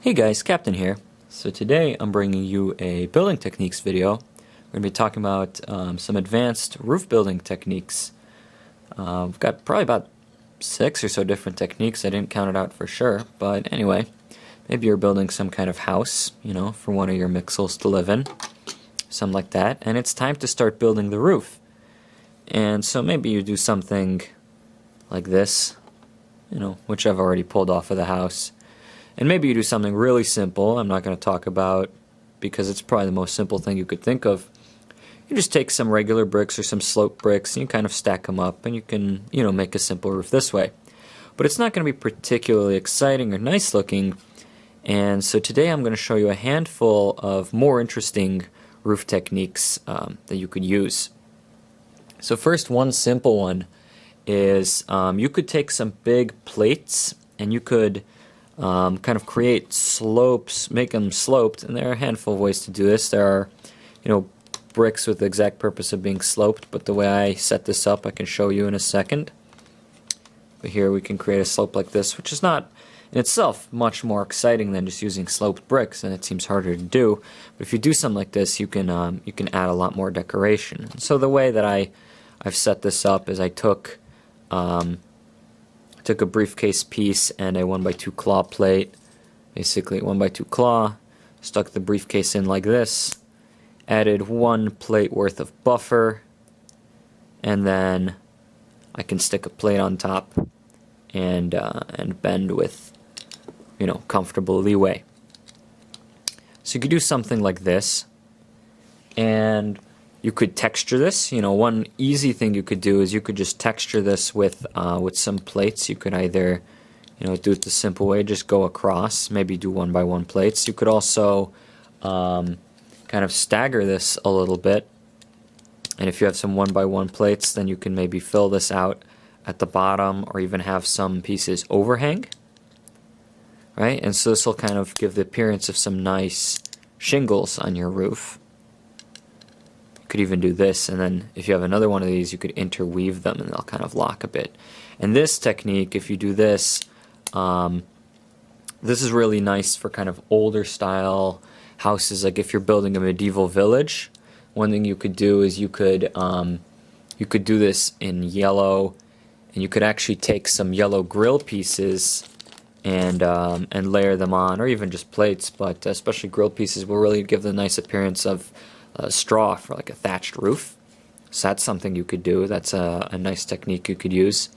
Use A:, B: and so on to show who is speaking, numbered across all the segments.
A: Hey guys, Captain here. So today I'm bringing you a building techniques video. We're going to be talking about some advanced roof building techniques. We've got probably about 6 or so different techniques. I didn't count it out for sure, but anyway, maybe you're building some kind of house, for one of your mixels to live in, something like that, and it's time to start building the roof. And so maybe you do something like this, which I've already pulled off of the house. And maybe you do something really simple, I'm not going to talk about because it's probably the most simple thing you could think of. You just take some regular bricks or some sloped bricks and you kind of stack them up and you can, make a simple roof this way. But it's not going to be particularly exciting or nice looking, and so today I'm going to show you a handful of more interesting roof techniques that you could use. So first, one simple one is you could take some big plates and you could kind of create slopes, make them sloped, and there are a handful of ways to do this. There are, bricks with the exact purpose of being sloped, but the way I set this up I can show you in a second. But here we can create a slope like this, which is not in itself much more exciting than just using sloped bricks, and it seems harder to do. But if you do something like this, you can add a lot more decoration. So the way that I've set this up is I took a briefcase piece and a 1x2 claw plate, basically 1x2 claw, stuck the briefcase in like this, added 1 plate worth of buffer, and then I can stick a plate on top and bend with comfortable leeway. So you could do something like this, and you could texture this. One easy thing you could do is you could just texture this with some plates. You could either, do it the simple way, just go across, maybe do 1x1 plates. You could also kind of stagger this a little bit. And if you have some 1x1 plates, then you can maybe fill this out at the bottom or even have some pieces overhang. Right? And so this will kind of give the appearance of some nice shingles on your roof. Could even do this, and then if you have another one of these, you could interweave them and they'll kind of lock a bit. And this technique, if you do this, this is really nice for kind of older style houses. Like if you're building a medieval village, one thing you could do is you could do this in yellow, and you could actually take some yellow grill pieces and layer them on, or even just plates, but especially grill pieces will really give the nice appearance of straw for like a thatched roof. So that's something you could do. That's a nice technique you could use.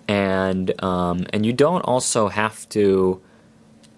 A: And you don't also have to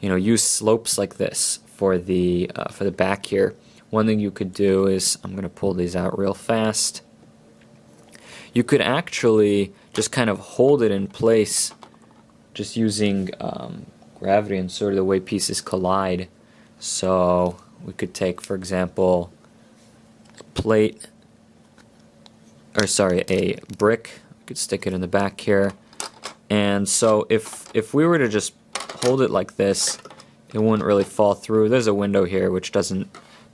A: use slopes like this for the back here. One thing you could do is, I'm going to pull these out real fast, you could actually just kind of hold it in place just using gravity and sort of the way pieces collide. So we could take, for example, a brick, we could stick it in the back here, and so if we were to just hold it like this, it wouldn't really fall through. There's a window here which doesn't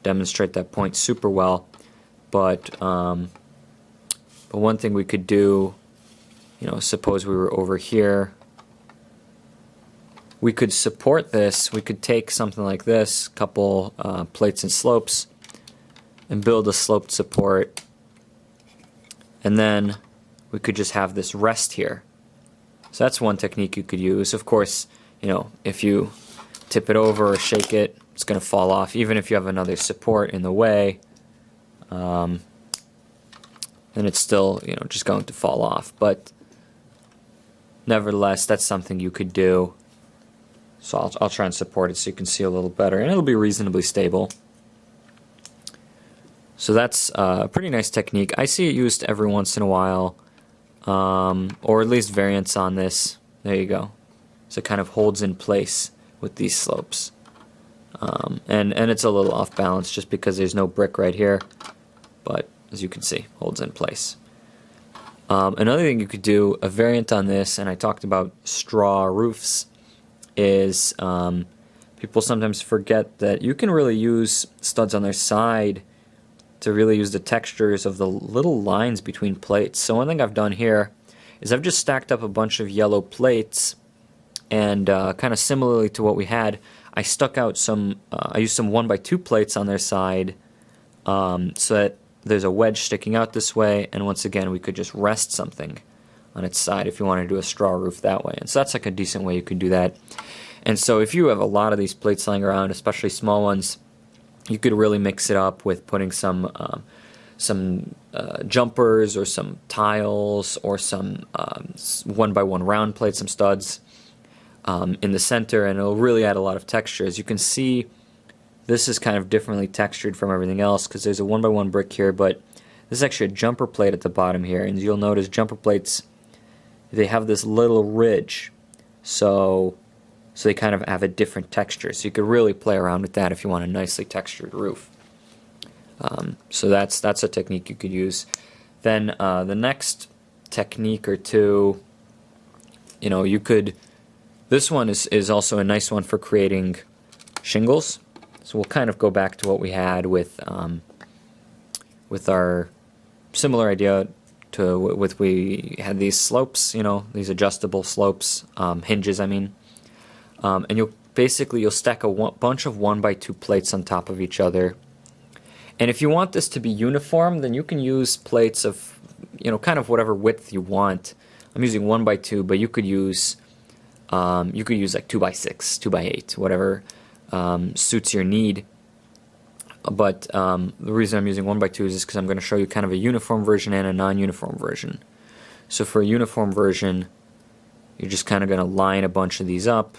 A: demonstrate that point super well, but one thing we could do, suppose we were over here, we could support this. We could take something like this, couple plates and slopes, and build a sloped support, and then we could just have this rest here. So that's one technique you could use. Of course, if you tip it over or shake it, it's going to fall off. Even if you have another support in the way, then it's still just going to fall off. But nevertheless, that's something you could do. So I'll try and support it so you can see a little better, and it'll be reasonably stable. So that's a pretty nice technique. I see it used every once in a while, or at least variants on this. There you go. So it kind of holds in place with these slopes. And it's a little off balance just because there's no brick right here, but as you can see, holds in place. Another thing you could do, a variant on this, and I talked about straw roofs, is people sometimes forget that you can really use studs on their side to really use the textures of the little lines between plates. So one thing I've done here is I've just stacked up a bunch of yellow plates And kind of similarly to what we had, I stuck out some, I used some 1x2 plates on their side so that there's a wedge sticking out this way, and once again we could just rest something on its side if you want to do a straw roof that way. And so that's like a decent way you could do that. And so if you have a lot of these plates lying around, especially small ones, you could really mix it up with putting some jumpers or some tiles or some 1x1 round plates, some studs in the center, and it'll really add a lot of texture. As you can see, this is kind of differently textured from everything else because there's a 1x1 brick here, but this is actually a jumper plate at the bottom here, and you'll notice jumper plates, they have this little ridge, so they kind of have a different texture. So you could really play around with that if you want a nicely textured roof. So that's a technique you could use. Then the next technique or two, you could. This one is also a nice one for creating shingles. So we'll kind of go back to what we had with our similar idea to we had these slopes, these adjustable slopes, hinges, I mean. And you'll stack a bunch of 1x2 plates on top of each other. And if you want this to be uniform, then you can use plates of, kind of whatever width you want. I'm using 1x2, but you could use like 2x6, 2x8, whatever suits your need. But the reason I'm using 1x2 is because I'm going to show you kind of a uniform version and a non-uniform version. So for a uniform version, you're just kind of going to line a bunch of these up.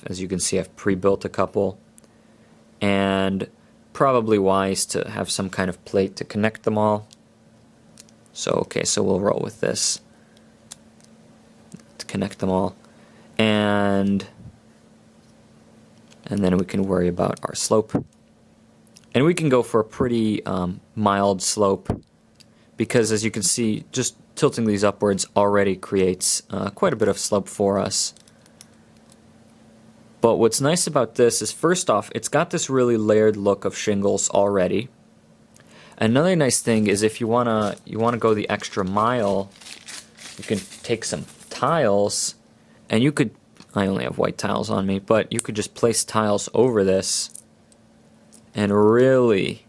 A: As you can see, I've pre-built a couple, and probably wise to have some kind of plate to connect them all. So we'll roll with this to connect them all, and then we can worry about our slope. And we can go for a pretty mild slope, because as you can see, just tilting these upwards already creates quite a bit of slope for us. But what's nice about this is, first off, it's got this really layered look of shingles already. Another nice thing is, if you wanna go the extra mile, you can take some tiles, and you could, I only have white tiles on me, but you could just place tiles over this and really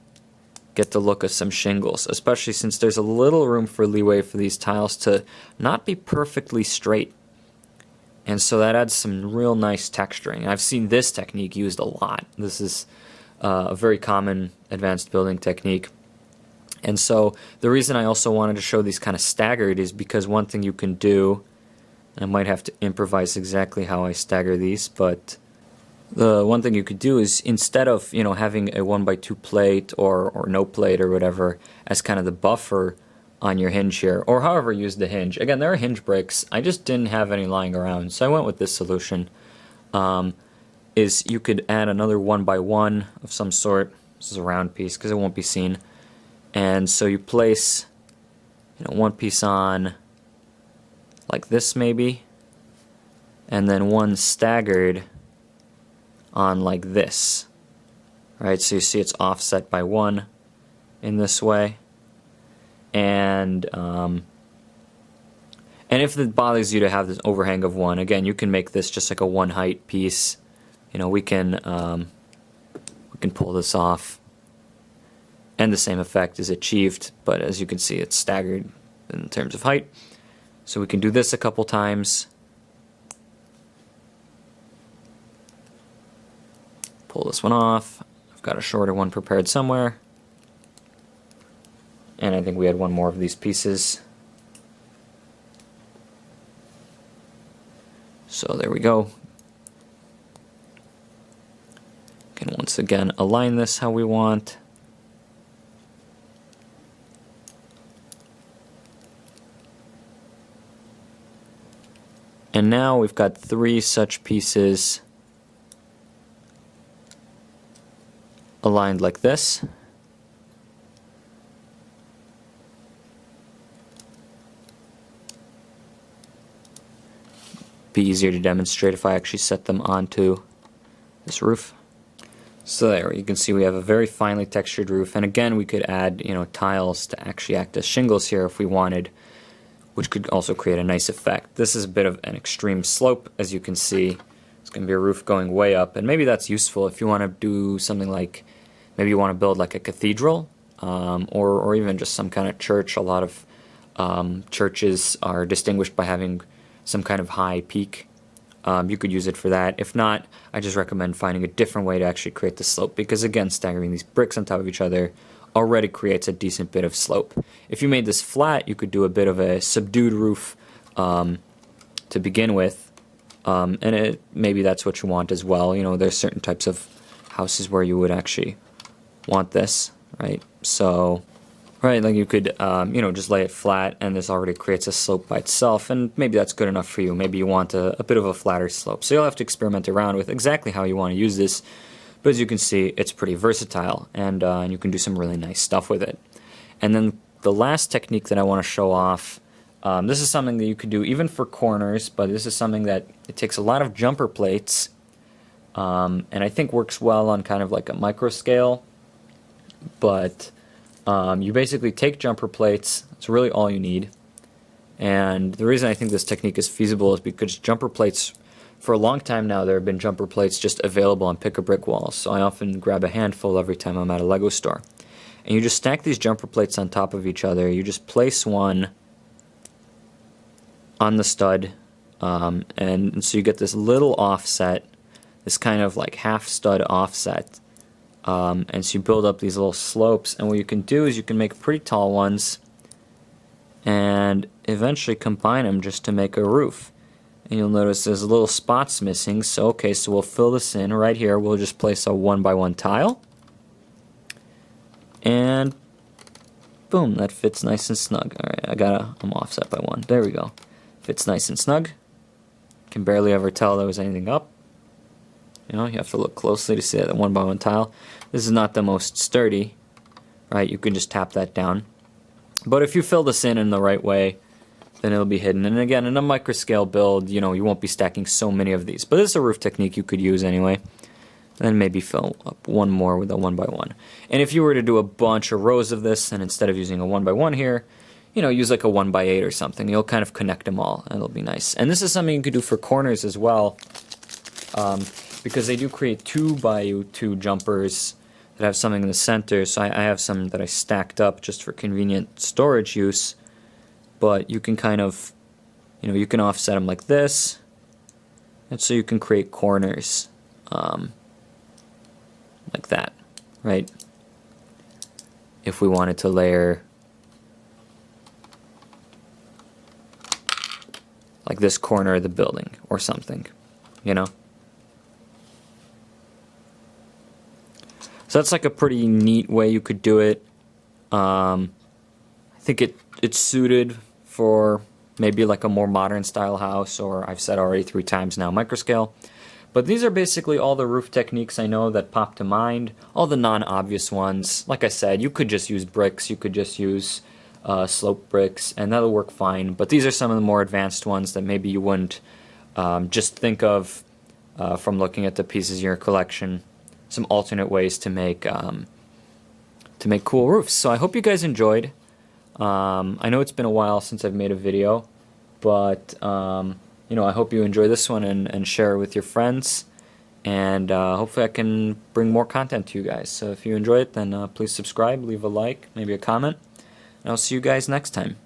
A: get the look of some shingles, especially since there's a little room for leeway for these tiles to not be perfectly straight. And so that adds some real nice texturing. I've seen this technique used a lot. This is a very common advanced building technique. And so the reason I also wanted to show these kind of staggered is because one thing you can do, and I might have to improvise exactly how I stagger these, but the one thing you could do is, instead of having a 1x2 plate or no plate or whatever as kind of the buffer on your hinge here, or however you use the hinge. Again, there are hinge breaks. I just didn't have any lying around, so I went with this solution. Is you could add another 1x1 of some sort. This is a round piece because it won't be seen. And so you place one piece on like this maybe, and then one staggered on like this. Right, so you see it's offset by 1 in this way. And if it bothers you to have this overhang of 1, again, you can make this just like a 1 height piece. We can pull this off, and the same effect is achieved, but as you can see, it's staggered in terms of height. So we can do this a couple times. Pull this one off. I've got a shorter one prepared somewhere. And I think we had one more of these pieces. So there we go. Can once again align this how we want. And now we've got 3 such pieces aligned like this. Be easier to demonstrate if I actually set them onto this roof. So there, you can see we have a very finely textured roof, and again we could add tiles to actually act as shingles here if we wanted. which could also create a nice effect. This is a bit of an extreme slope, as you can see. It's going to be a roof going way up, and maybe that's useful if you want to do something like, maybe you want to build like a cathedral, or even just some kind of church. A lot of churches are distinguished by having some kind of high peak. You could use it for that. If not, I just recommend finding a different way to actually create the slope, because again, staggering these bricks on top of each other already creates a decent bit of slope. If you made this flat, you could do a bit of a subdued roof to begin with, and maybe that's what you want as well. You know, there's certain types of houses where you would actually want this, right? So, right, like you could, you know, just lay it flat, and this already creates a slope by itself, and maybe that's good enough for you. Maybe you want a bit of a flatter slope. So you'll have to experiment around with exactly how you want to use this. But as you can see, it's pretty versatile, and you can do some really nice stuff with it. And then the last technique that I want to show off, this is something that you could do even for corners, but this is something that it takes a lot of jumper plates, and I think works well on kind of like a micro scale. But you basically take jumper plates, it's really all you need. And the reason I think this technique is feasible is because jumper plates, for a long time now, there have been jumper plates just available on pick-a-brick walls. So I often grab a handful every time I'm at a Lego store. And you just stack these jumper plates on top of each other. You just place one on the stud, and so you get this little offset, this kind of like half stud offset. And so you build up these little slopes, and what you can do is you can make pretty tall ones and eventually combine them just to make a roof. And you'll notice there's little spots missing, so okay, so we'll fill this in. Right here we'll just place a 1x1 tile, and boom, that fits nice and snug. Alright, I'm offset by 1. There we go. Fits nice and snug. Can barely ever tell there was anything up. You know, you have to look closely to see that 1x1 tile. This is not the most sturdy, right? You can just tap that down. But if you fill this in the right way, then it'll be hidden. And again, in a microscale build, you know, you won't be stacking so many of these. But this is a roof technique you could use anyway. Then maybe fill up one more with a 1x1. And if you were to do a bunch of rows of this, and instead of using a 1x1 here, you know, use like a 1x8 or something. You'll kind of connect them all, and it'll be nice. And this is something you could do for corners as well, because they do create 2x2 jumpers that have something in the center. So I have some that I stacked up just for convenient storage use. But you can kind of, you know, you can offset them like this, and so you can create corners like that, right? If we wanted to layer like this corner of the building or something, you know? So that's like a pretty neat way you could do it. I think it's suited for maybe like a more modern style house, or I've said already 3 times now, microscale. But these are basically all the roof techniques I know that pop to mind, all the non-obvious ones. Like I said, you could just use bricks, you could just use slope bricks, and that'll work fine. But these are some of the more advanced ones that maybe you wouldn't just think of from looking at the pieces in your collection. Some alternate ways to make cool roofs. So I hope you guys enjoyed. I know it's been a while since I've made a video, but you know, I hope you enjoy this one and share it with your friends, and hopefully I can bring more content to you guys. So if you enjoy it, then please subscribe, leave a like, maybe a comment, and I'll see you guys next time.